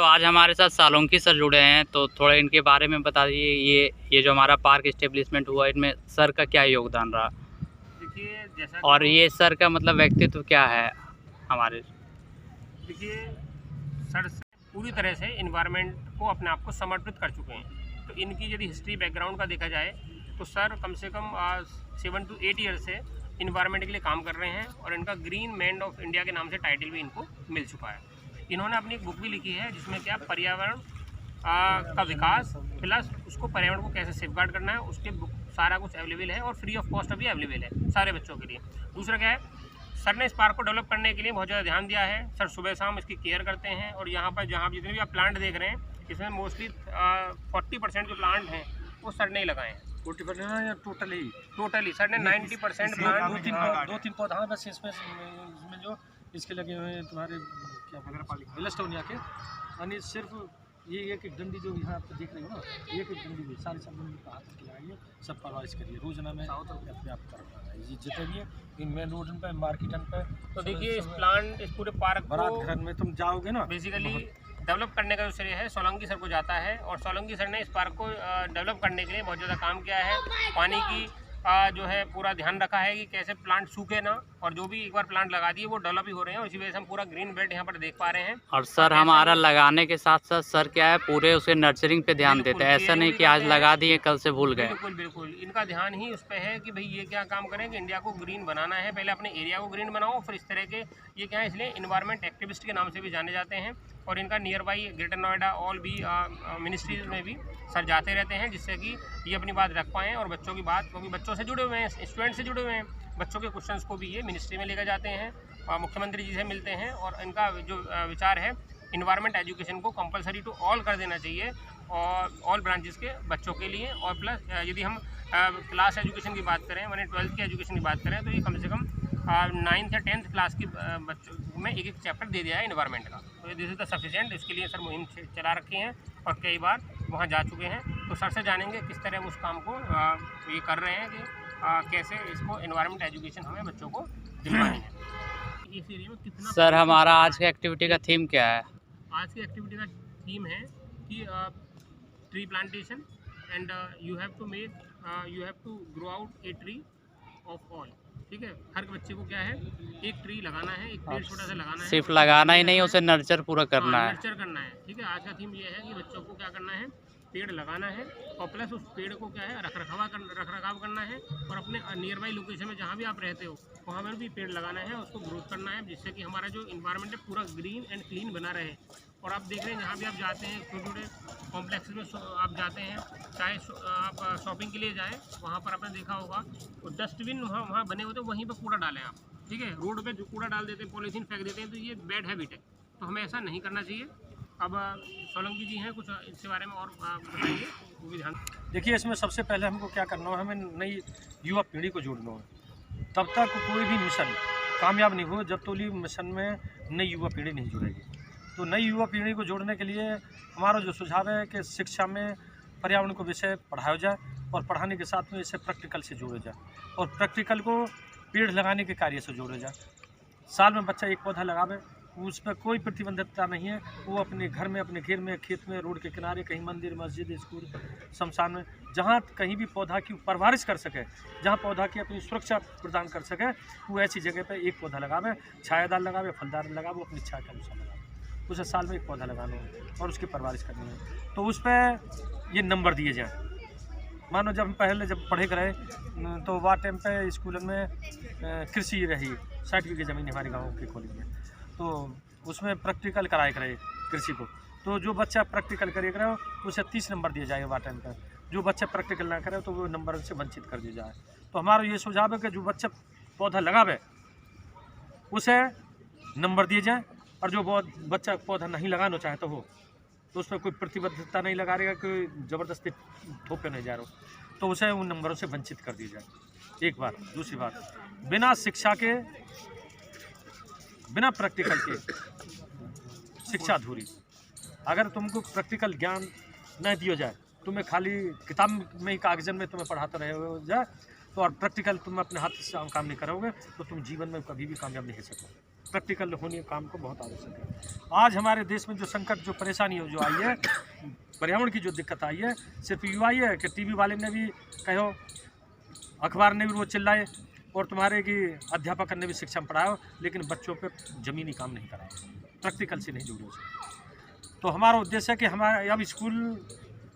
तो आज हमारे साथ सोलंकी सर जुड़े हैं, तो थोड़ा इनके बारे में बताइए। ये जो हमारा पार्क इस्टेब्लिशमेंट हुआ, इनमें सर का क्या योगदान रहा? देखिए, जैसा और ये सर का मतलब व्यक्तित्व क्या है हमारे? देखिए, सर पूरी तरह से इन्वायरमेंट को अपने आप को समर्पित कर चुके हैं। तो इनकी यदि हिस्ट्री बैकग्राउंड का देखा जाए तो सर कम से कम 7 to 8 ईयर से इन्वायरमेंट के लिए काम कर रहे हैं और इनका ग्रीन मैन ऑफ इंडिया के नाम से टाइटल भी इनको मिल चुका है। इन्होंने अपनी एक बुक भी लिखी है जिसमें क्या पर्यावरण का विकास प्लस उसको पर्यावरण को कैसे सेफगार्ड करना है, उसके बुक सारा कुछ अवेलेबल है और फ्री ऑफ कॉस्ट अभी अवेलेबल है सारे बच्चों के लिए। दूसरा क्या है, सर ने इस पार्क को डेवलप करने के लिए बहुत ज़्यादा ध्यान दिया है। सर सुबह शाम इसकी केयर करते हैं और यहाँ पर जहाँ जितने भी आप प्लांट देख रहे हैं इसमें मोस्टली 40% जो प्लांट हैं वो सर ने ही लगाए हैं। 40% या टोटली सर ने 90% प्लांट दो तीन पौधा बस इसमें जो इसके लगे हुए हैं तुम्हारे क्या वेलस्टोनिया के, यानी सिर्फ ये एक डंडी जो यहाँ आप देख रहे हो ना, एक डंडी भी सारी सब डंडी का हाथ लगाइए, सब परवारिश करिए रोजाना में अपने आप कर रहा है। ये जितने भी इन मेन रोड पे मार्केटन पे तो देखिए इस प्लांट इस पूरे पार्क बारात घर में तुम जाओगे ना, बेसिकली डेवलप करने का जो श्रेय है सोलंकी सर को जाता है और सोलंकी सर ने इस पार्क को डेवलप करने के लिए बहुत ज़्यादा काम किया है। पानी की जो है पूरा ध्यान रखा है कि कैसे प्लांट सूखे ना, और जो भी एक बार प्लांट लगा दिए वो डेवलप ही हो रहे हैं। इसी वजह से हम पूरा ग्रीन बेल्ट यहाँ पर देख पा रहे हैं। और सर हमारा लगाने के साथ साथ सर क्या है पूरे उसके नर्सरिंग पे ध्यान देते हैं, ऐसा नहीं कि आज लगा दिए कल से भूल गए। बिल्कुल बिल्कुल, इनका ध्यान ही उस पर है कि भाई ये क्या काम करें कि इंडिया को ग्रीन बनाना है, पहले अपने एरिया को ग्रीन बनाओ फिर इस तरह के ये क्या है, इसलिए इन्वायरमेंट एक्टिविस्ट के नाम से भी जाने जाते हैं। और इनका near by greater Noida all भी मिनिस्ट्रीज में भी सर जाते रहते हैं जिससे कि ये अपनी बात रख पाएँ और बच्चों की बात, क्योंकि बच्चों से जुड़े हुए हैं, स्टूडेंट से जुड़े हुए हैं, बच्चों के क्वेश्चंस को भी ये मिनिस्ट्री में लेकर जाते हैं, मुख्यमंत्री जी से मिलते हैं। और इनका जो विचार है इन्वायरमेंट एजुकेशन को कंपलसरी टू ऑल कर देना चाहिए और ऑल ब्रांचेस के बच्चों के लिए। और प्लस यदि हम क्लास एजुकेशन की बात करें, मैंने 12th की एजुकेशन की बात करें तो ये कम से कम 9th या 10th क्लास की बच्चों में एक चैप्टर दे दिया है इन्वायरमेंट का। तो दिस इज़ द सफिशिएंट। इसके लिए सर मुहिम चला रखी है और कई बार वहाँ जा चुके हैं। तो सर से जानेंगे किस तरह उस काम को ये कर रहे हैं कि कैसे इसको इन्वायरमेंट एजुकेशन हमें बच्चों को दिलवानी है। इस एरिया में कितना सर हमारा आज की एक्टिविटी का थीम क्या है? आज की एक्टिविटी का थीम है कि tree plantation and you have to grow out a tree of all. ठीक है, हर बच्चे को क्या है एक ट्री लगाना है, एक पेड़ छोटा सा लगाना है। सिर्फ लगाना ही नहीं, उसे नर्चर पूरा करना है। नर्चर करना है। ठीक है, आज का थीम ये है कि बच्चों को क्या करना है, पेड़ लगाना है और प्लस उस पेड़ को क्या है रखरखाव करना है और अपने नियर बाई लोकेशन में जहाँ भी आप रहते हो वहाँ पर भी पेड़ लगाना है, उसको ग्रोथ करना है जिससे कि हमारा जो इन्वायरमेंट है पूरा ग्रीन एंड क्लीन बना रहे। और आप देख रहे हैं जहाँ भी आप जाते हैं छोटे छोटे कॉम्प्लेक्स में आप जाते हैं, चाहे आप शॉपिंग के लिए जाएँ, वहाँ पर आपने देखा होगा तो डस्टबिन वहाँ बने होते हैं, वहीं पर कूड़ा डालें आप। ठीक है, रोड पे जो कूड़ा डाल देते हैं, पॉलीथीन फेंक देते हैं, तो ये बैड हैबिट है, तो हमें ऐसा नहीं करना चाहिए। अब सोलंकी जी हैं, कुछ इसके बारे में और बताएंगे, वो भी ध्यान। देखिए इसमें सबसे पहले हमको क्या करना है, हमें नई युवा पीढ़ी को जोड़ना है। तब तक कोई भी मिशन कामयाब नहीं हो जब तक मिशन में नई युवा पीढ़ी नहीं जुड़ेगी। तो नई युवा पीढ़ी को जोड़ने के लिए हमारा जो सुझाव है कि शिक्षा में पर्यावरण को विषय पढ़ाया जाए और पढ़ाने के साथ में इसे प्रैक्टिकल से जोड़ा जाए और प्रैक्टिकल को पेड़ लगाने के कार्य से जोड़ा जाए। साल में बच्चा एक पौधा लगावे, उस पर कोई प्रतिबंधितता नहीं है। वो अपने घर में, अपने घेर में, खेत में, रोड के किनारे, कहीं मंदिर, मस्जिद, स्कूल, शमशान में, जहाँ कहीं भी पौधा की परवरिश कर सके, जहाँ पौधा की अपनी सुरक्षा प्रदान कर सके, वो ऐसी जगह पे एक पौधा लगावे, छायादार लगावे, फलदार लगावे, अपनी इच्छा के अनुसार लगावे। उसे साल में एक पौधा लगाना है और उसकी परवरिश करनी है। तो उस पर ये नंबर दिए जाएँ। मानो जब हम पहले जब पढ़े रहे तो वह टाइम पे स्कूल में कृषि रही, 60 बीघे ज़मीन हमारे गाँव के कॉलेज में, तो उसमें प्रैक्टिकल कराए करे कृषि को। तो जो बच्चा प्रैक्टिकल करे करे उसे 30 नंबर दिए जाएगा वह टाइम पर। जो बच्चा प्रैक्टिकल ना करे तो वो नंबर से वंचित कर दिया जाए। तो हमारा ये सुझाव है कि जो बच्चा पौधा लगावे उसे नंबर दिए जाए और जो बच्चा पौधा नहीं लगाना चाहता हो तो उस पर कोई प्रतिबद्धता नहीं लगा रहेगा, कोई ज़बरदस्ती थोपे नहीं जा रहा हो, तो उसे उन नंबरों से वंचित कर दिया जाए। एक बात। दूसरी बात, बिना शिक्षा के, बिना प्रैक्टिकल के शिक्षा अधूरी। अगर तुमको प्रैक्टिकल ज्ञान न दिया जाए, तुम्हें खाली किताब में ही कागजन में तुम्हें पढ़ाते रहे हो जाए तो और प्रैक्टिकल तुम अपने हाथ से काम नहीं करोगे तो तुम जीवन में कभी भी कामयाब नहीं हो सकोगे। प्रैक्टिकल होने काम को बहुत आवश्यक है। आज हमारे देश में जो संकट, जो परेशानी जो आई है, पर्यावरण की जो दिक्कत आई है, सिर्फ यू आई है कि टीवी वाले ने भी कहो, अखबार ने भी रोज चिल्लाए और तुम्हारे की अध्यापक ने भी शिक्षा में पढ़ाओ, लेकिन बच्चों पे ज़मीनी काम नहीं कराओ, प्रैक्टिकल से नहीं जुड़े उसे। तो हमारा उद्देश्य है कि हमारे अब स्कूल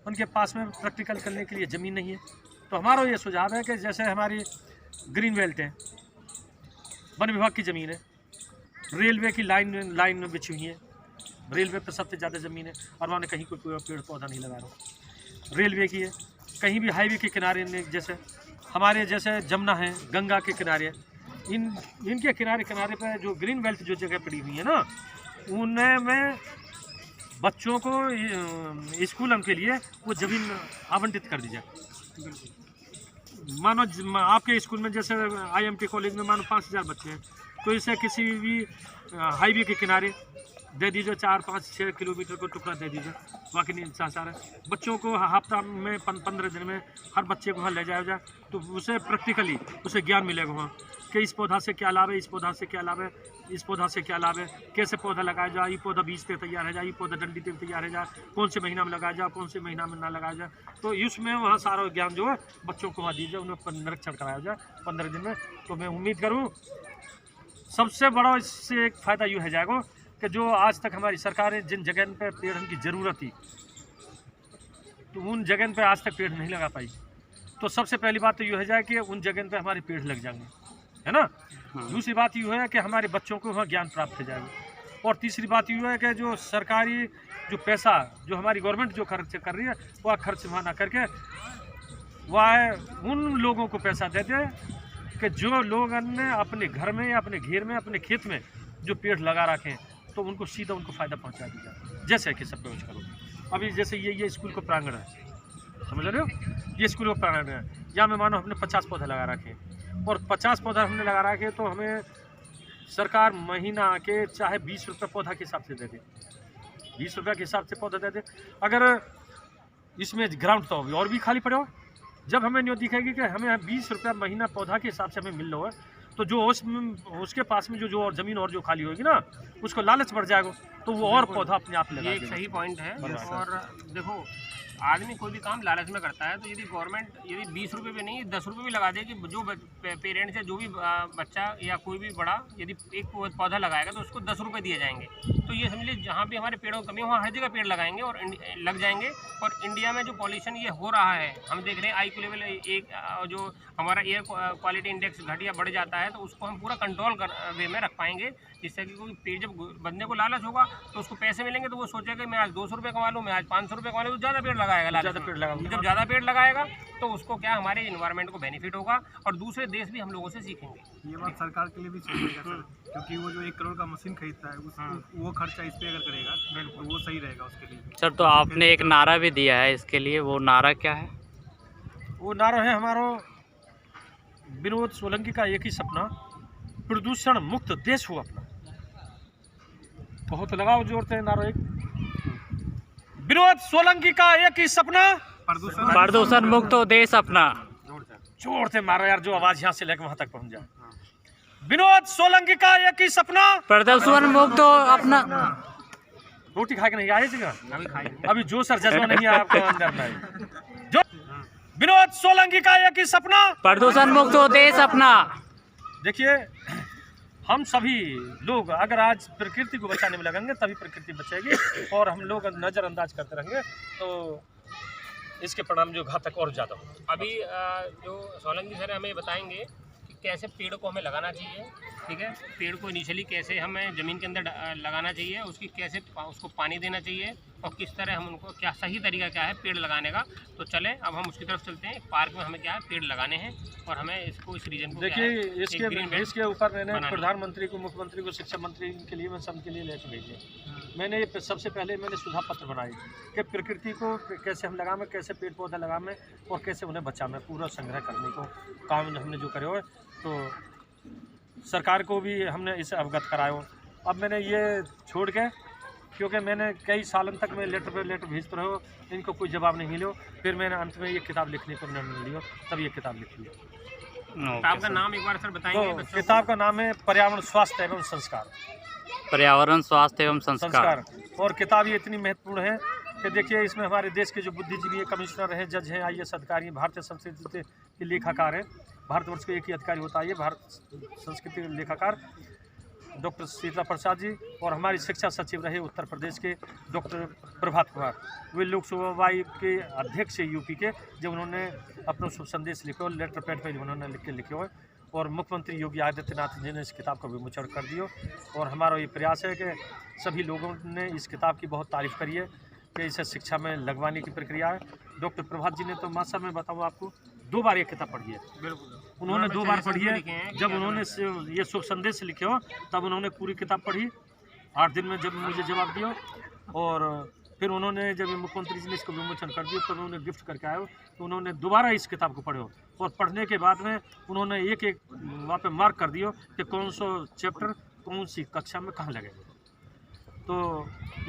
उनके पास में प्रैक्टिकल करने के लिए ज़मीन नहीं है, तो हमारा ये सुझाव है कि जैसे हमारी ग्रीन बेल्ट है, वन विभाग की ज़मीन है, रेलवे की लाइन बिछी हुई है, रेलवे पर सबसे ज़्यादा ज़मीन है और वहाँ कहीं कोई पेड़ पौधा नहीं लगा रहा, रेलवे की है। कहीं भी हाईवे के किनारे जैसे हमारे जैसे जमुना है, गंगा के किनारे, इनके किनारे पर जो ग्रीन बेल्ट जो जगह पड़ी हुई है ना, उनमें बच्चों को स्कूल के लिए वो ज़मीन आवंटित कर दी जाए। मानो आपके स्कूल में जैसे IMT कॉलेज में मानो 5000 बच्चे हैं, तो इसे किसी भी हाईवे के किनारे दे दीजिए, 4, 5, 6 किलोमीटर को टुकड़ा दे दीजिए। बाकी नहीं सारा बच्चों को हफ्ता में 15 दिन में हर बच्चे को वहाँ ले जाया जाए, तो उसे प्रैक्टिकली उसे ज्ञान मिलेगा वहाँ कि इस पौधा से क्या लाभ है, इस पौधा से क्या लाभ है, इस पौधा से क्या लाभ है, कैसे पौधा लगाया जाए, ये पौधा बीज से तैयार है जाए, ये पौधा डंडी से तैयार है जाए, कौन से महीना में लगाया जाए, कौन से महीना में ना लगाया जाए। तो इसमें वहाँ सारा ज्ञान जो है बच्चों को वहाँ दीजिए, उन्हें निरीक्षण कराया जाए 15 दिन में। तो मैं उम्मीद करूँ सबसे बड़ा इससे एक फ़ायदा यूँ है जाएगा कि जो आज तक हमारी सरकार जिन जगह पे पेड़ की ज़रूरत थी, तो उन जगह पे आज तक पेड़ नहीं लगा पाई। तो सबसे पहली बात तो यूँ है जाए कि उन जगह पे हमारे पेड़ लग जाएंगे, है ना। दूसरी बात यूँ है कि हमारे बच्चों को वहाँ ज्ञान प्राप्त हो जाएगा। और तीसरी बात यूँ है कि जो सरकारी जो पैसा जो हमारी गवर्नमेंट जो खर्च कर रही है, वह खर्च वहाँ ना करके वह उन लोगों को पैसा दे दे कि जो लोगों ने अपने घर में या अपने घेर में, अपने खेत में जो पेड़ लगा रखे हैं, तो उनको सीधा उनको फ़ायदा पहुंचा दिया जाए। जैसे कि सब प्रयोग करो, अभी जैसे ये स्कूल को प्रांगण है, समझ रहे हो, ये स्कूल को प्रांगण है, या मैं मानो हमने 50 पौधे लगा रखे हैं और 50 पौधा हमने लगा रखे, तो हमें सरकार महीना के चाहे 20 रुपये पौधा के हिसाब से दे दे, 20 रुपये के हिसाब से पौधा दे दे। अगर इसमें ग्राउंड तो और भी खाली पड़े हो, जब हमें न्यूज़ दिखेगी कि हमें 20 रुपये महीना पौधा के हिसाब से हमें मिल रहा है, तो जो उसके पास में जो और ज़मीन और जो खाली होगी ना, उसको लालच बढ़ जाएगा, तो वो और पौधा अपने आप लगा। ये एक सही पॉइंट है। और देखो, आदमी कोई भी काम लालच में करता है, तो यदि गवर्नमेंट यदि 20 रुपये भी नहीं 10 रुपये भी लगा दे कि जो पेरेंट्स है, जो भी बच्चा या कोई भी बड़ा यदि एक पौधा लगाएगा तो उसको 10 रुपये दिए जाएंगे। तो ये समझ लीजिए जहाँ भी हमारे पेड़ों की कमी है वहाँ हर जगह पेड़ लगाएंगे और लग जाएंगे। और इंडिया में जो पॉल्यूशन ये हो रहा है, हम देख रहे हैं IQ लेवल एक जो हमारा एयर क्वालिटी इंडेक्स घटिया बढ़ जाता है, तो उसको हम पूरा कंट्रोल वे में रख पाएंगे, जिससे कि कोई पेड़ जब बंदे को लालच होगा तो उसको पैसे मिलेंगे, तो वो सोचेगा कि मैं आज 200 रुपये कमा लूँ, मैं आज 500 रुपये कमा लूँ, तो ज़्यादा पेड़ लगाएगा। ज़्यादा पेड़ लगाएगा, जब ज़्यादा पेड़ लगाएगा तो उसको क्या हमारे इन्वायरमेंट को बेनिफिट होगा और दूसरे देश भी हम लोगों से सीखेंगे। ये बात सरकार के लिए भी सही रहेगा सर, क्योंकि वो जो 1 करोड़ का मशीन खरीदता है वो खर्चा इस पे अगर करेगा तो वो सही रहेगा उसके लिए। सर, तो आपने एक नारा भी दिया है इसके लिए, वो नारा क्या है? वो नारा है हमारा विनोद सोलंकी का एक ही सपना, प्रदूषण मुक्त देश हो अपना। बहुत लगाओ जोर से नारा, एक विनोद सोलंकी का एक ही सपना, प्रदूषण मुक्त हो देश अपना। जोर से मारो यार, जो आवाज यहाँ से लेकर वहां तक पहुंच जाए। विनोद सोलंकी का एक ही सपना, प्रदूषण मुक्त हो अपना। रोटी खा के नहीं आए अभी जो सर जज्बा नहीं है आपके अंदर में। जो विनोद सोलंकी का एक ही सपना, प्रदूषण मुक्त हो देश अपना। देखिए, हम सभी लोग अगर आज प्रकृति को बचाने में लगेंगे तभी प्रकृति बचेगी, और हम लोग नज़रअंदाज करते रहेंगे तो इसके परिणाम जो घातक और ज़्यादा हो। अभी जो सोलंकी सर हमें बताएंगे कि कैसे पेड़ को हमें लगाना चाहिए, ठीक है, पेड़ को इनिशियली कैसे हमें ज़मीन के अंदर लगाना चाहिए, उसकी कैसे उसको पानी देना चाहिए और किस तरह हम उनको क्या सही तरीका क्या है पेड़ लगाने का। तो चलें अब हम उसकी तरफ चलते हैं। पार्क में हमें क्या है पेड़ लगाने हैं और हमें इसको इस रीजन को देखिए, इसके ऊपर मैंने प्रधानमंत्री को, मुख्यमंत्री को, शिक्षा मंत्री के लिए, मैं सबके लिए लेकर भेजे। मैंने ये सबसे पहले मैंने सुझाव पत्र बनाए कि प्रकृति को कैसे हम लगाएं, कैसे पेड़ पौधा लगाएं और कैसे उन्हें बचाएं, पूरा संग्रह करने को काम हमने जो करे हो। तो सरकार को भी हमने इसे अवगत कराया। अब मैंने ये छोड़ के, क्योंकि मैंने कई सालों तक मैं लेटर पे लेटर भेजते रहो, इनको कोई जवाब नहीं मिलो, फिर मैंने अंत में ये किताब लिखने को निर्णय लिया, तब ये किताब लिखी है। किताब का नाम एक बार सर बताएंगे तो बच्चों किताब का नाम है पर्यावरण स्वास्थ्य एवं संस्कार। पर्यावरण स्वास्थ्य एवम संस्कार। और किताब ये इतनी महत्वपूर्ण है कि देखिए इसमें हमारे देश के जो बुद्धिजीवी हैं, कमिश्नर हैं, जज हैं, IAS अधिकारी हैं, भारतीय संस्कृति के लेखाकार हैं। भारतवर्ष के एक ही अधिकारी होता है ये भारत संस्कृति के लेखाकार डॉक्टर शीतला प्रसाद जी, और हमारी शिक्षा सचिव रहे उत्तर प्रदेश के डॉक्टर प्रभात कुमार। वे लोकसभा के अध्यक्ष है यूपी के, जब उन्होंने अपना शुभ संदेश लिखे और लेटर पैड पर उन्होंने लिखे हुए, और मुख्यमंत्री योगी आदित्यनाथ जी ने इस किताब का विमोचन कर दिया। और हमारा ये प्रयास है कि सभी लोगों ने इस किताब की बहुत तारीफ करी है कि इसे शिक्षा में लगवाने की प्रक्रिया है। डॉक्टर प्रभात जी ने तो मासा में बताऊँ आपको 2 बार ये किताब पढ़ी है। बिल्कुल उन्होंने 2 बार पढ़ी है। हैं जब उन्होंने ये शुभ संदेश लिखे हो तब उन्होंने पूरी किताब पढ़ी 8 दिन में, जब मुझे जवाब दिया। और फिर उन्होंने जब मुख्यमंत्री जी ने इसको विमोचन कर दिया तब उन्होंने गिफ्ट करके आए हो, तो उन्होंने दोबारा इस किताब को पढ़े हो, और पढ़ने के बाद में उन्होंने एक एक वहाँ पे मार्क कर दियो कि कौन सा चैप्टर कौन सी कक्षा में कहाँ लगेगा। तो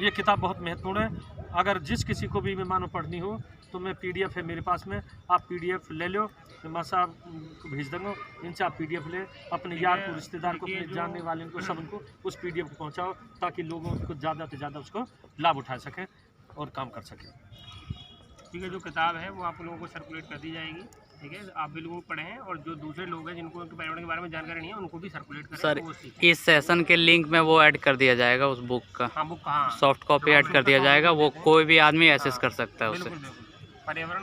ये किताब बहुत महत्वपूर्ण है। अगर जिस किसी को भी मानो पढ़नी हो तो मैं PDF है मेरे पास में, आप PDF ले लो, मैं साहब को भेज दूँगा, इनसे आप PDF ले, अपने यार को, रिश्तेदार को, अपने जानने वाले को, सब उनको उस PDF को पहुंचाओ, ताकि लोगों को ज़्यादा से ज़्यादा उसको लाभ उठा सकें और काम कर सकें। ठीक है, जो किताब है वो आप लोगों को सर्कुलेट कर दी जाएगी। ठीक है, आप भी लोगों को पढ़ें, और जो दूसरे लोग हैं जिनको पर्यावरण के बारे में जानकारी नहीं है उनको भी सर्कुलेट करें। सर तो वो सीखें। इस सेशन के लिंक में वो ऐड कर दिया जाएगा उस बुक का, हाँ बुक कहाँ सॉफ्ट कॉपी ऐड कर दिया जाएगा, वो कोई भी आदमी एक्सेस कर सकता है उसे। बिल्कुल बिल्कुल। पर्यावरण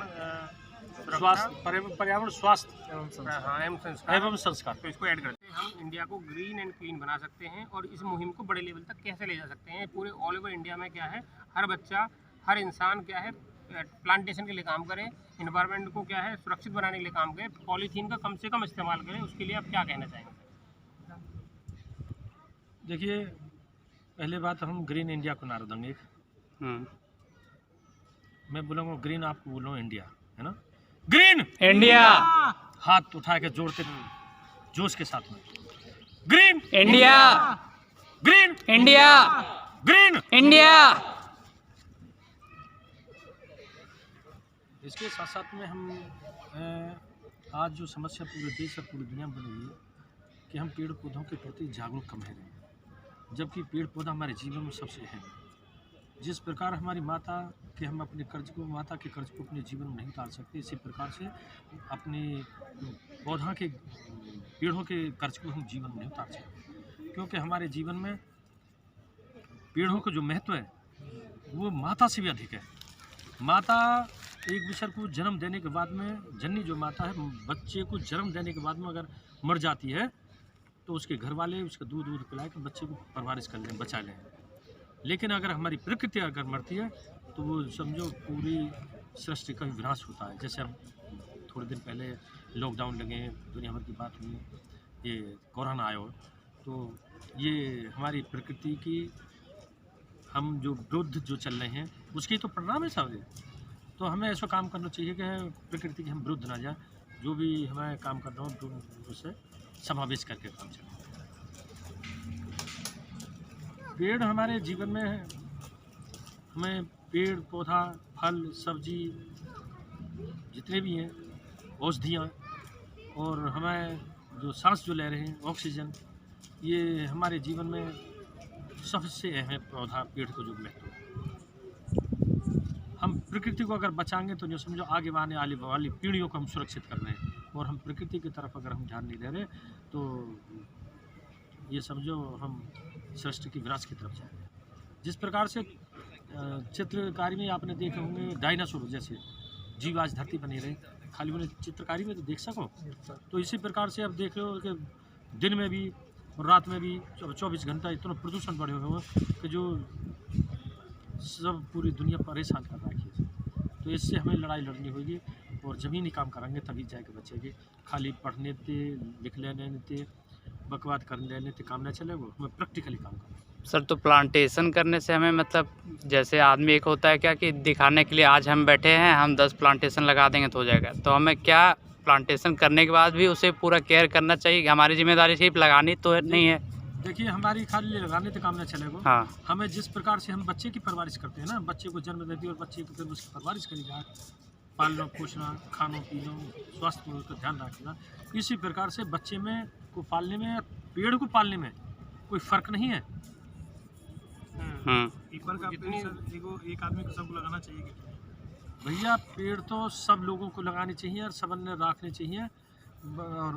पर्यावरण स्वास्थ्य एवं संस्कार। तो इसको ऐड करते हैं। हम इंडिया को ग्रीन एंड क्लीन बना सकते हैं, और इस मुहिम को बड़े लेवल तक कैसे ले जा सकते हैं। पूरे ऑल ओवर इंडिया में क्या है, हर बच्चा, हर इंसान क्या है, प्लांटेशन के लिए काम करें, इन्वायरमेंट को क्या है सुरक्षित बनाने के लिए काम करें, पॉलीथीन का कम से कम इस्तेमाल करें। उसके लिए आप क्या कहना चाहेंगे? देखिए, पहले बात हम ग्रीन इंडिया को नारा देंगे। मैं बोलूँगा ग्रीन, आप बोलो इंडिया, है ना। ग्रीन इंडिया, हाथ उठा के जोड़ते जोश के साथ में, green India, green India, green India. इसके साथ साथ में हम आज जो समस्या पूरे देश और पूरी दुनिया में बनी हुई है कि हम पेड़ पौधों के प्रति जागरूक कम है, जबकि पेड़ पौधा हमारे जीवन में सबसे अहम है। जिस प्रकार हमारी माता के हम अपने कर्ज को, माता के कर्ज को अपने जीवन में नहीं उतार सकते, इसी प्रकार से अपने पौधा के, पेड़ों के कर्ज को हम जीवन में नहीं उतार सकते, क्योंकि हमारे जीवन में पेड़ों का जो महत्व है वो माता से भी अधिक है। माता एक बच्चे को जन्म देने के बाद में, जननी जो माता है, बच्चे को जन्म देने के बाद में अगर मर जाती है तो उसके घर वाले उसका दूध पिला के बच्चे को परवरिश कर लें, बचा लें। लेकिन अगर हमारी प्रकृति अगर मरती है तो वो समझो पूरी सृष्टि का विनाश होता है। जैसे हम थोड़े दिन पहले लॉकडाउन लगे हैं, दुनिया भर की बात हुई, ये कोरोना आया हो, तो ये हमारी प्रकृति की हम जो विरुद्ध जो चल रहे हैं उसकी तो परिणाम है सब। तो हमें ऐसा काम करना चाहिए कि प्रकृति के हम विरुद्ध ना जाए, जो भी हमें काम करना हो उसे समावेश करके काम चले। पेड़ हमारे जीवन में है, हमें पेड़ पौधा फल सब्जी जितने भी हैं, औषधियाँ, और हमें जो सांस जो ले रहे हैं ऑक्सीजन, ये हमारे जीवन में सबसे अहम पौधा पेड़ को जो महत्व है। हम प्रकृति को अगर बचाएंगे तो जो समझो आगे आने वाली पीढ़ियों को हम सुरक्षित कर रहे हैं, और हम प्रकृति की तरफ अगर हम ध्यान नहीं दे रहे तो ये समझो हम सृष्टि की विनाश की तरफ जा रहे हैं। जिस प्रकार से चित्रकारी में आपने देखे होंगे डायनासोर जैसे जीव आज धरती पर नहीं रहे, खाली उन्हें चित्रकारी में तो देख सको, तो इसी प्रकार से अब देख रहे हो कि दिन में भी और रात में भी 24 घंटा इतना प्रदूषण बढ़े हुए हैं कि जो सब पूरी दुनिया परेशान कर रखी है। तो इससे हमें लड़ाई लड़नी होगी, और ज़मीनी काम करेंगे तभी जाके बचेगी। खाली पढ़ने ते लिख लेने ते बकवाद कर लेने ते काम नहीं चलेगा, हमें प्रैक्टिकली काम करना। सर तो प्लांटेशन करने से हमें मतलब जैसे आदमी एक होता है क्या कि दिखाने के लिए आज हम बैठे हैं, हम 10 प्लांटेशन लगा देंगे तो हो जाएगा, तो हमें क्या प्लांटेशन करने के बाद भी उसे पूरा केयर करना चाहिए? हमारी जिम्मेदारी सिर्फ लगानी तो नहीं है। देखिए, हमारी खाली लगाने तो काम नहीं चलेगा। हाँ, हमें जिस प्रकार से हम बच्चे की परवरिश करते हैं ना, बच्चे को जन्म देती है और बच्चे की फिर उसकी परवरिश करी जाए, पालना पोषना, खाना पीना, स्वास्थ्य को उसका ध्यान रखना। इसी प्रकार से बच्चे में को पालने में, पेड़ को पालने में कोई फ़र्क नहीं है। पीपल का पेड़ सर एक आदमी को सबको लगाना चाहिए कि भैया पेड़ तो सब लोगों को लगाने चाहिए और सबने रखने चाहिए। और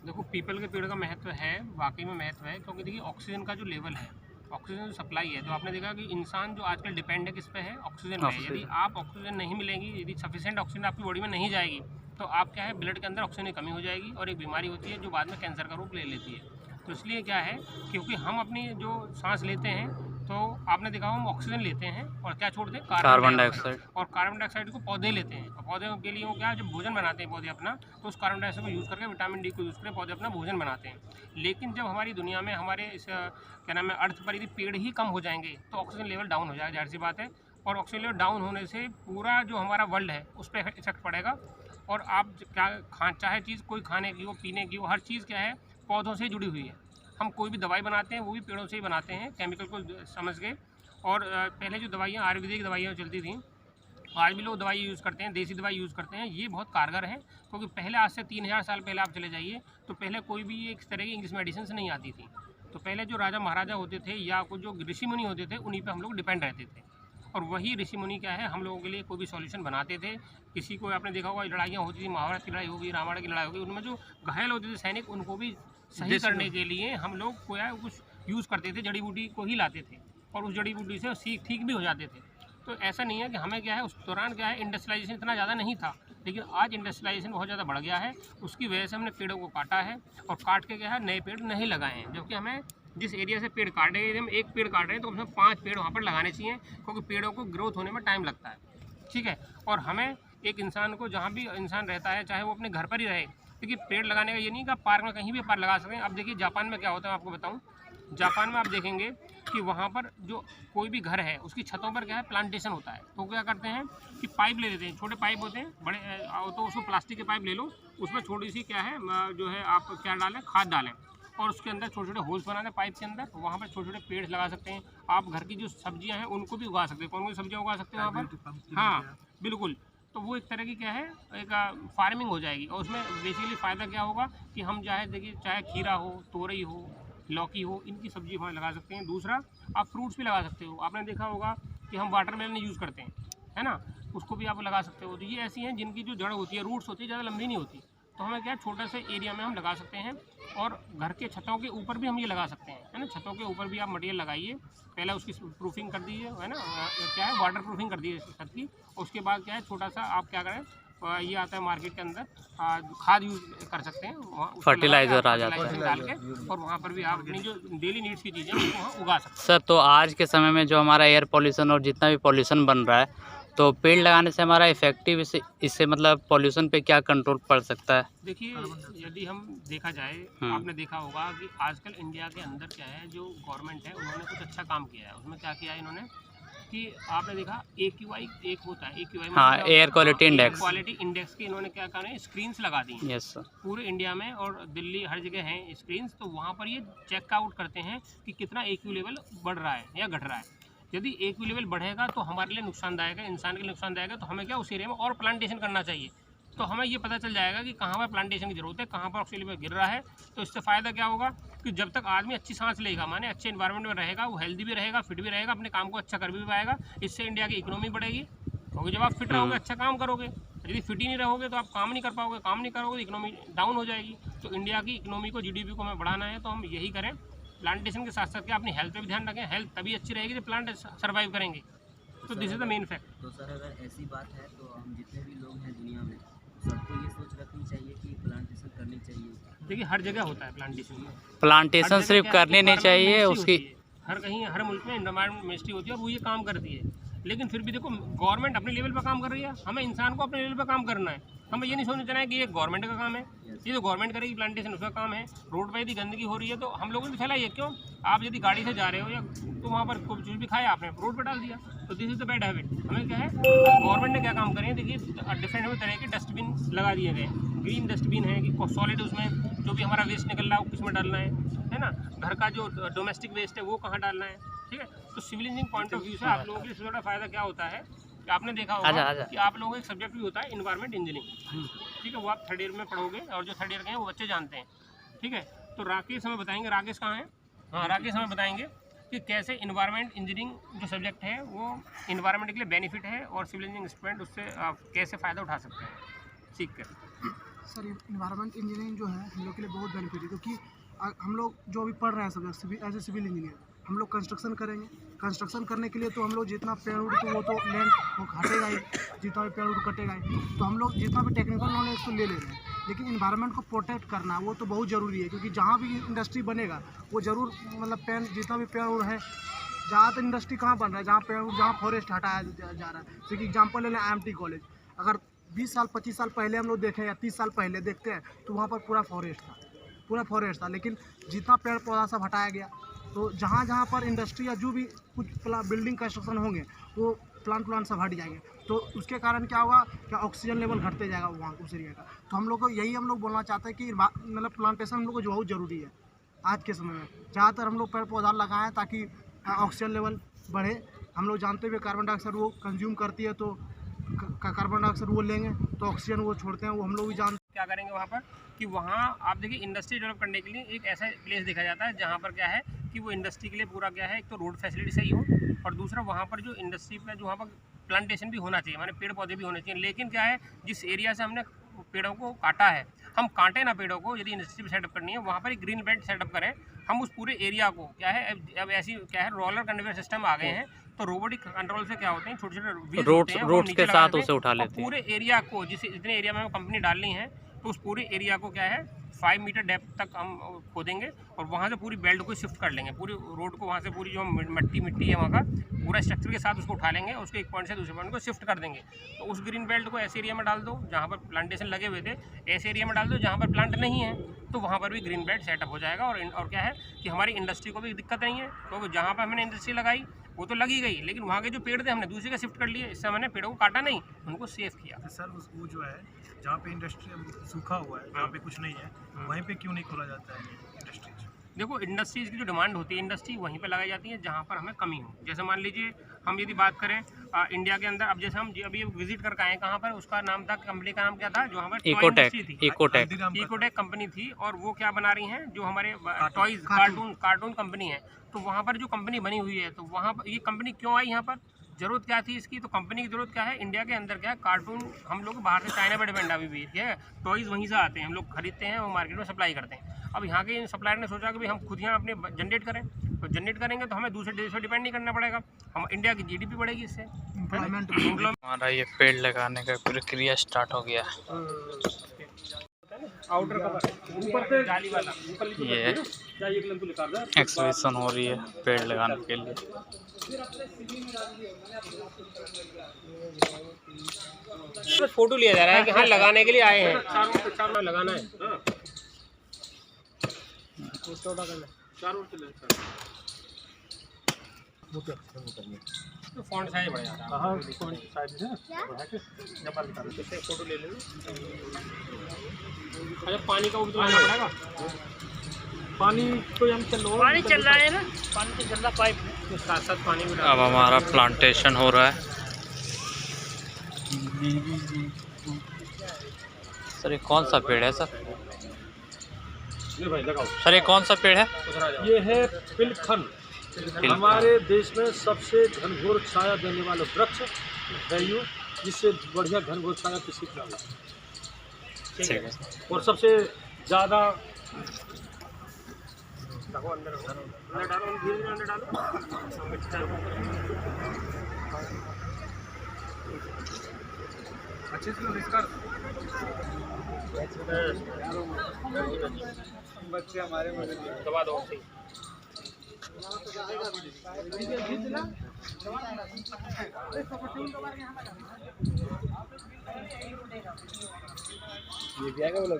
देखो पीपल के पेड़ का महत्व है, वाकई में महत्व है, क्योंकि देखिए ऑक्सीजन का जो लेवल है, ऑक्सीजन जो सप्लाई है, तो आपने देखा कि इंसान जो आजकल डिपेंड है किस पे है, ऑक्सीजन पे है। यदि आप ऑक्सीजन नहीं मिलेगी, यदि सफिशिएंट ऑक्सीजन आपकी बॉडी में नहीं जाएगी, तो आप क्या है, ब्लड के अंदर ऑक्सीजन की कमी हो जाएगी और एक बीमारी होती है जो बाद में कैंसर का रूप ले लेती है। तो इसलिए क्या है, क्योंकि हम अपनी जो सांस लेते हैं, तो आपने देखा हम ऑक्सीजन लेते हैं और क्या छोड़ते हैं, कार्बन डाइऑक्साइड। और कार्बन डाइऑक्साइड को पौधे लेते हैं, और पौधे के लिए वो क्या, जब भोजन बनाते हैं पौधे अपना, तो उस कार्बन डाइऑक्साइड को यूज़ करके विटामिन डी को यूज़ करके पौधे अपना भोजन बनाते हैं। लेकिन जब हमारी दुनिया में, हमारे इस क्या नाम है, अर्थ पर यदि पेड़ ही कम हो जाएंगे तो ऑक्सीजन लेवल डाउन हो जाएगा, जाहिर सी बात है। और ऑक्सीजन लेवल डाउन होने से पूरा जो हमारा वर्ल्ड है उस पर इफेक्ट पड़ेगा। और आप क्या चाहे चीज़ कोई खाने की हो, पीने की हो, हर चीज़ क्या है, पौधों से जुड़ी हुई है। हम कोई भी दवाई बनाते हैं वो भी पेड़ों से ही बनाते हैं, केमिकल को समझ के। और पहले जो दवाइयाँ, आयुर्वेदिक दवाइयाँ चलती थी, आज भी लोग दवाई यूज़ करते हैं, देसी दवाई यूज़ करते हैं, ये बहुत कारगर है। क्योंकि पहले, आज से 3000 साल पहले आप चले जाइए, तो पहले कोई भी एक तरह की इंग्लिश मेडिसिन नहीं आती थी। तो पहले जो राजा महाराजा होते थे या कुछ जो ऋषि मुनि होते थे, उन्हीं पे हम लोग डिपेंड रहते थे। और वही ऋषि मुनि क्या है, हम लोगों के लिए कोई भी सॉल्यूशन बनाते थे। किसी को आपने देखा होगा, लड़ाइयाँ होती थी, महाभारत की लड़ाई होगी, रामायण की लड़ाई होगी, उनमें जो घायल होते थे सैनिक, उनको भी सही करने के लिए हम लोग कोई कुछ यूज़ करते थे, जड़ी बूटी को ही लाते थे, और उस जड़ी बूटी से ठीक भी हो जाते थे। तो ऐसा नहीं है कि हमें क्या है, उस दौरान क्या है, इंडस्ट्रियलाइजेशन इतना ज़्यादा नहीं था, लेकिन आज इंडस्ट्रियलाइजेशन बहुत ज़्यादा बढ़ गया है। उसकी वजह से हमने पेड़ों को काटा है, और काट के क्या है, नए पेड़ नहीं लगाए हैं। जबकि हमें जिस एरिया से पेड़ काटे, यदि हम एक पेड़ काट रहे हैं तो कम से कम 5 पेड़ वहाँ पर लगाने चाहिए, क्योंकि पेड़ों को ग्रोथ होने में टाइम लगता है, ठीक है। और हमें एक इंसान को, जहाँ भी इंसान रहता है, चाहे वो अपने घर पर ही रहे, देखिए पेड़ लगाने का ये नहीं कि आप पार्क में कहीं भी पार्क लगा सकते हैं। अब देखिए जापान में क्या होता है, आपको बताऊँ, जापान में आप देखेंगे कि वहाँ पर जो कोई भी घर है, उसकी छतों पर क्या है, प्लांटेशन होता है। तो क्या करते हैं कि पाइप ले लेते हैं, छोटे पाइप होते हैं, बड़े तो उसको प्लास्टिक के पाइप ले लो, उसमें छोटी सी क्या है, जो है आप क्या डालें, खाद डालें, और उसके अंदर छोटे छोटे होल्स बना दें पाइप के अंदर, वहाँ पर छोटे छोटे पेड़ लगा सकते हैं। आप घर की जो सब्जियाँ हैं उनको भी उगा सकते हैं। कौन कौन सी सब्जियाँ उगा सकते हैं वहाँ पर? हाँ बिल्कुल। तो वो एक तरह की क्या है, एक फार्मिंग हो जाएगी। और उसमें बेसिकली फ़ायदा क्या होगा कि हम चाहे देखिए, चाहे खीरा हो, तोरई हो, लौकी हो, इनकी सब्जी वहाँ लगा सकते हैं। दूसरा, आप फ्रूट्स भी लगा सकते हो। आपने देखा होगा कि हम वाटरमेलन यूज़ करते हैं, है ना, उसको भी आप लगा सकते हो। तो ये ऐसी हैं जिनकी जो जड़ होती है, रूट्स होती है, ज़्यादा लंबी नहीं होती। तो हमें क्या, छोटे से एरिया में हम लगा सकते हैं। और घर के छतों के ऊपर भी हम ये लगा सकते हैं, है ना। छतों के ऊपर भी आप मटेरियल लगाइए, पहले उसकी प्रूफिंग कर दीजिए, है ना, क्या है, वाटर प्रूफिंग कर दीजिए छत की। उसके बाद क्या है, छोटा सा आप क्या करें, ये आता है मार्केट के अंदर, खाद यूज़ कर सकते हैं, फर्टिलाइजर आ जाता है डाल के, और वहाँ पर भी आप अपनी जो डेली नीड्स की चीज़ें उनको वहाँ उगा सकते हैं। सर। तो आज के समय में जो हमारा एयर पॉल्यूशन और जितना भी पॉल्यूशन बन रहा है, तो पेड़ लगाने से हमारा इफेक्टिव इससे मतलब पॉल्यूशन पे क्या कंट्रोल पड़ सकता है? देखिए, यदि हम देखा जाए, आपने देखा होगा कि आजकल इंडिया के अंदर क्या है, जो गवर्नमेंट है, उन्होंने कुछ अच्छा काम किया है। उसमें क्या किया है इन्होंने, कि आपने देखा AQI एक होता है, AQI हाँ, air quality index. Quality index के इन्होंने क्या कहा है, स्क्रीन्स लगा दी हैं। Yes sir. पूरे इंडिया में और दिल्ली हर जगह हैं स्क्रीन्स। तो वहाँ पर ये चेक आउट करते हैं कि कितना AQ लेवल बढ़ रहा है या घट रहा है। यदि AQ लेवल बढ़ेगा तो हमारे लिए नुकसानदायक है, इंसान के लिए नुकसानदायक है। तो हमें क्या, उस एरिया में और प्लांटेशन करना चाहिए। तो हमें ये पता चल जाएगा कि कहाँ पर प्लांटेशन की ज़रूरत है, कहाँ पर ऑक्सीजन लेवल गिर रहा है। तो इससे फ़ायदा क्या होगा कि जब तक आदमी अच्छी सांस लेगा, माने अच्छे इन्वायरमेंट में रहेगा, वो हेल्दी भी रहेगा, फिट भी रहेगा, अपने काम को अच्छा कर भी पाएगा। इससे इंडिया की इकोनॉमी बढ़ेगी, क्योंकि जब आप फिट रहोगे, अच्छा काम करोगे। यदि फिट ही नहीं रहोगे तो आप काम नहीं कर पाओगे, काम नहीं करोगे तो इकोनॉमी डाउन हो जाएगी। तो इंडिया की इकोनॉमी को, GDP को हमें बढ़ाना है, तो हम यही करें। प्लांटेशन के साथ साथ क्या, अपनी हेल्थ पे भी ध्यान रखें। हेल्थ तभी अच्छी रहेगी जब प्लांट सर्वाइव करेंगे। तो this is the main fact. तो सर, अगर ऐसी बात है तो हम जितने भी लोग हैं दुनिया में, सबको ये सोच रखनी चाहिए कि प्लांटेशन करनी चाहिए। देखिए, हर जगह होता है प्लांटेशन। प्लांटेशन सिर्फ करनी नहीं चाहिए, उसकी हर कहीं, हर मुल्क में एनवायरनमेंट मिनिस्ट्री होती है और वो ये काम करती है। लेकिन फिर भी देखो, गवर्नमेंट अपने लेवल पर काम कर रही है, हमें इंसान को अपने लेवल पर काम करना है। हमें ये नहीं सोचना है कि ये गवर्नमेंट का काम है, ये जो गवर्नमेंट करेगी प्लांटेशन उसका काम है। रोड पर यदि गंदगी हो रही है तो हम लोगों ने फैलाई है। क्यों? आप यदि गाड़ी से जा रहे हो या तो वहाँ पर कुछ भी खाया आपने, रोड पर डाल दिया, तो this is the bad habit. हमें क्या है, गवर्नमेंट ने क्या काम करे, देखिए डिफरेंट तरह के डस्टबिन लगा दिए गए। ग्रीन डस्टबिन है कि सॉलिड, उसमें जो भी हमारा वेस्ट निकल रहा है वो किस में डालना है ना। घर का जो डोमेस्टिक वेस्ट है वो कहाँ डालना है, ठीक है। तो civil engineering point of view से आप लोगों के लिए सबसे बड़ा फ़ायदा क्या होता है कि आपने देखा होगा कि आप लोगों का एक सब्जेक्ट भी होता है इन्वायरमेंट इंजीनियरिंग, ठीक है, वो आप थर्ड ईयर में पढ़ोगे और जो थर्ड ईयर के हैं वो बच्चे जानते हैं, ठीक है। तो राकेश हमें बताएंगे, राकेश कहाँ है? हाँ, राकेश हमें बताएंगे कि कैसे इन्वायरमेंट इंजीनियरिंग जो सब्जेक्ट है वो इन्वायरमेंट के लिए बेनिफिट है और सिविल इंजीनियरिंग स्टूडेंट उससे कैसे फ़ायदा उठा सकते हैं सीख कर। सर, इन्वायरमेंट इंजीनियरिंग जो है हम लोग के लिए बहुत बेनिफिट है, क्योंकि हम लोग जो अभी पढ़ रहे हैं subject as a civil engineer, हम लोग कंस्ट्रक्शन करेंगे। कंस्ट्रक्शन करने के लिए तो हम लोग जितना पेड़ उड़ तो वो तो लैंड वो हटेगा ही, जितना भी पेड़ उड़ कटेगा ही, तो हम लोग जितना भी टेक्निकल नॉलेज तो ले ले रहे हैं, लेकिन इन्वायरमेंट को प्रोटेक्ट करना वो तो बहुत ज़रूरी है, क्योंकि जहाँ भी इंडस्ट्री बनेगा वो ज़रूर मतलब पेड़ जितना भी पेड़ उड़ है, ज़्यादातर इंडस्ट्री कहाँ बन रहा है जहाँ पेड़ जहाँ फॉरेस्ट हटाया जा रहा है। जैसे एग्जाम्पल ले लें IMT कॉलेज, अगर 20 साल 25 साल पहले हम लोग देखें या 30 साल पहले देखते हैं तो वहाँ पर पूरा फॉरेस्ट था, लेकिन जितना पेड़ पौधा सब हटाया गया, तो जहाँ जहाँ पर इंडस्ट्री या जो भी कुछ बिल्डिंग कंस्ट्रक्शन होंगे वो प्लांट सब हट जाएंगे, तो उसके कारण क्या होगा, क्या ऑक्सीजन लेवल घटते जाएगा वहाँ उस एरिया का। तो हम लोग को यही हम लोग बोलना चाहते हैं कि मतलब प्लांटेशन हम लोग को जो बहुत ज़रूरी है आज के समय में। ज़्यादातर हम लोग पेड़ पौधा लगाएं ताकि ऑक्सीजन लेवल बढ़े। हम लोग जानते हुए कार्बन डाइऑक्साइड वो कंज्यूम करती है, तो कार्बन डाइऑक्साइड वो लेंगे तो ऑक्सीजन वो छोड़ते हैं, वो हम लोग भी जानते हैं। क्या करेंगे वहाँ पर कि वहाँ आप देखिए इंडस्ट्री डेवलप करने के लिए एक ऐसा प्लेस देखा जाता है जहाँ पर क्या है कि वो इंडस्ट्री के लिए पूरा क्या है, एक तो रोड फैसिलिटी सही हो, और दूसरा वहाँ पर जो इंडस्ट्री पर जो वहाँ पर प्लांटेशन भी होना चाहिए, माने पेड़ पौधे भी होने चाहिए। लेकिन क्या है, जिस एरिया से हमने पेड़ों को काटा है, हम काटें ना पेड़ों को, यदि इंडस्ट्री सेटअप करनी है वहाँ पर एक ग्रीन बेल्ट सेटअप करें। हम उस पूरे एरिया को क्या है, अब ऐसी क्या है रोलर कन्वेयर सिस्टम आ गए हैं, तो रोबोटिक कंट्रोल से क्या होते हैं, छोटे छोटे रोड्स के साथ उसे उठा लेते हैं। पूरे एरिया को जितने एरिया में हमें कंपनी डालनी है, तो उस पूरे एरिया को क्या है 5 मीटर डेप्थ तक हम खोदेंगे और वहाँ से पूरी बेल्ट को शिफ्ट कर लेंगे, पूरी रोड को वहाँ से पूरी जो मिट्टी है वहाँ का पूरा स्ट्रक्चर के साथ उसको उठा लेंगे, उसको एक पॉइंट से दूसरे पॉइंट को शिफ्ट कर देंगे। तो उस ग्रीन बेल्ट को ऐसे एरिया में डाल दो जहाँ पर प्लांटेशन लगे हुए थे, ऐसे एरिया में डाल दो जहाँ पर प्लांट नहीं है, तो वहाँ पर भी ग्रीन बेल्ट सेटअप हो जाएगा। और क्या है कि हमारी इंडस्ट्री को भी दिक्कत नहीं है, तो जहाँ पर हमने इंडस्ट्री लगाई वो तो लगी गई, लेकिन वहाँ के जो पेड़ थे हमने दूसरे का शिफ्ट कर लिए, इससे हमने पेड़ों को काटा नहीं, उनको सेव किया। तो सर वो जो है जहाँ पे इंडस्ट्री सूखा हुआ है, जहाँ पे कुछ नहीं है, वहीं पे क्यों नहीं खोला जाता है इंडस्ट्रीज? देखो, इंडस्ट्रीज़ की जो डिमांड होती है इंडस्ट्री वहीं पे लगाई जाती है जहाँ पर हमें कमी हो। जैसे मान लीजिए हम यदि बात करें इंडिया के अंदर, अब जैसे हम अभी विजिट करके आए, कहाँ पर उसका नाम था, कंपनी का नाम क्या था, जो हमारे इकोटेक कंपनी थी, और वो क्या बना रही हैं, जो हमारे टॉयज कार्टून कंपनी है। तो वहाँ पर जो कंपनी बनी हुई है, तो वहाँ पर ये कंपनी क्यों आई, यहाँ पर ज़रूरत क्या थी इसकी? तो कंपनी की ज़रूरत क्या है, इंडिया के अंदर क्या है, कार्टून हम लोग बाहर से चाइना पर डिपेंड अभी भी, ठीक है, टॉयज़ वहीं से आते हैं, हम लोग खरीदते हैं, वो मार्केट में सप्लाई करते हैं। अब यहाँ के सप्लायर ने सोचा कि भाई हम खुद यहाँ अपने जनरेट करें, तो जनरेट करेंगे तो हमें दूसरे देश पर डिपेंड नहीं करना पड़ेगा, हम इंडिया की GDP बढ़ेगी इससे। हमारा ये पेड़ लगाने का प्रक्रिया स्टार्ट हो गया। आउटर कवर ऊपर से जाली वाला, ये एक्सहिबिशन हो रही है पेड़ लगाने के लिए। फोटो लिया जा रहा है कि हाँ लगाने के लिए आए हैं, चारों लगाना है, तो फॉन्ट साइज बढ़ जाता है। हाँ, फॉन्ट साइज है फोटो ले लेना। अच्छा, पानी का भी तो लाना पड़ेगा। पानी तो हम पानी चल रहा है ना, पानी तो चल रहा पाइप में, साथ साथ पानी भी। अब हमारा प्लांटेशन हो रहा है। सर ये कौन सा पेड़ है सर? भाई लगाओ सर ये कौन सा पेड़ है? ये है पिलखन, हमारे देश में सबसे घनघोर छाया देने वाला वृक्ष है यू, जिससे बढ़िया घनघोर छाया किसी का हो, ठीक है। और सबसे ज़्यादा अंदर डालो, धीरे अंदर डालो। अच्छे से इसका बच्चे हमारे दबा दो सही। ये क्या क्या बोला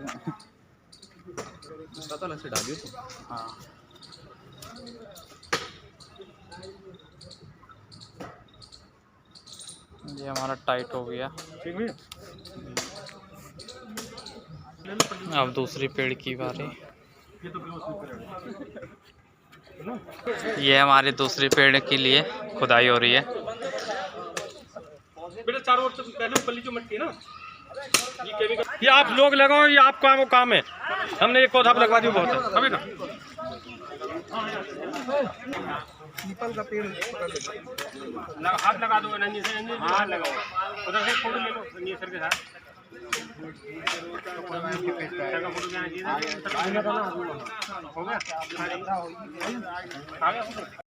पता से डालिए तो। हाँ ये हमारा टाइट हो गया। ठीक है। अब दूसरी पेड़ की बारी। ये हमारी दूसरी पेड़ के लिए खुदाई हो रही है। बेटा चारों ओर से पहले ऊपर जो मिट्टी है ना ये केमिकल, ये आप लोग लगाओ, ये आपका वो काम है। हमने एक पौधा लगवा दिया बहुत है अभी ना। पीपल का पेड़ हाथ लगा दो रंजीत सर, रंजीत हाथ लगाओ, उधर से फोटो ले लो रंजीत सर के साथ। फोटो क्या चाहिए हो गया आ गया।